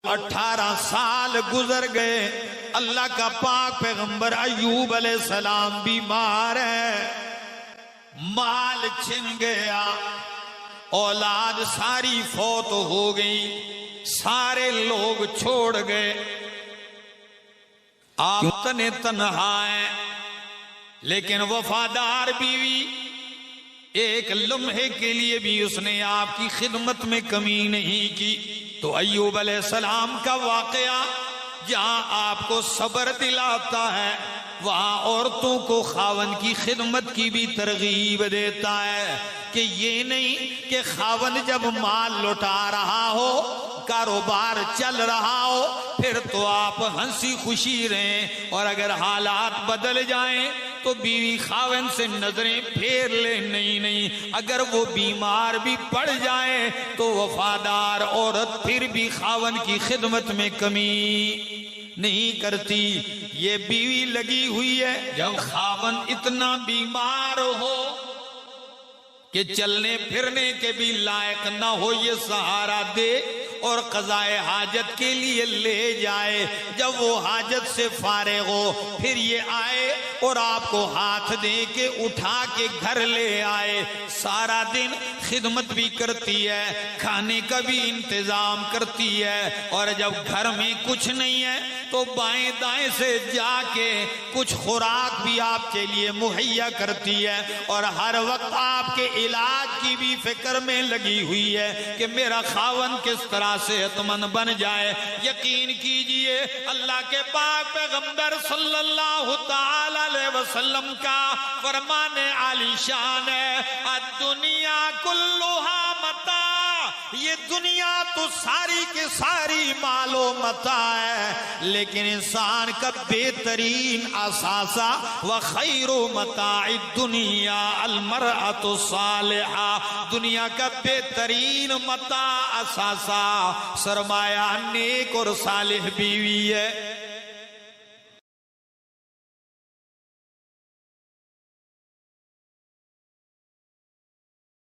18 سال گزر گئے، اللہ کا پاک پیغمبر ایوب علیہ السلام بیمار ہے، مال چھن گیا، اولاد ساری فوت ہو گئی، سارے لوگ چھوڑ گئے، آپ تنہا ہیں، لیکن وفادار بیوی، ایک لمحے کے لیے بھی اس نے آپ کی خدمت میں کمی نہیں کی۔ تو ایوب علیہ السلام کا واقعہ جہاں آپ کو صبر دلاتا ہے، وہاں عورتوں کو خاوند کی خدمت کی بھی ترغیب دیتا ہے کہ یہ نہیں کہ خاوند جب مال لوٹا رہا ہو، کاروبار چل رہا ہو، پھر تو آپ ہنسی خوشی رہیں، اور اگر حالات بدل جائیں تو بیوی خاوند سے نظریں پھیر لے۔ نہیں، اگر وہ بیمار بھی پڑ جائے تو وفادار عورت پھر بھی خاوند کی خدمت میں کمی نہیں کرتی۔ یہ بیوی لگی ہوئی ہے، جب خاوند اتنا بیمار ہو کہ چلنے پھرنے کے بھی لائق نہ ہو، یہ سہارا دے اور قضائے حاجت کے لیے لے جائے، جب وہ حاجت سے فارغ ہو پھر یہ آئے اور آپ کو ہاتھ دے کے اٹھا کے گھر لے آئے، سارا دن خدمت بھی کرتی ہے، کھانے کا بھی انتظام کرتی ہے، اور جب گھر میں کچھ نہیں ہے تو بائیں دائیں سے جا کے کچھ خوراک بھی آپ کے لیے مہیا کرتی ہے، اور ہر وقت آپ کے علاج کی بھی فکر میں لگی ہوئی ہے کہ میرا خاوند کس طرح صحت مند بن جائے۔ یقین کیجئے اللہ کے پاک پیغمبر صلی اللہ تعالی علیہ وسلم کا فرمان عالی شان ہے، الدنیا کلھا متاع، یہ دنیا تو ساری کی ساری مال و متاع ہے، لیکن انسان کا بہترین اثاثہ وخیر متاع الدنیا المرأة الصالحہ، دنیا کا بہترین متاع اثاثہ سرمایہ نیک اور صالح بیوی ہے۔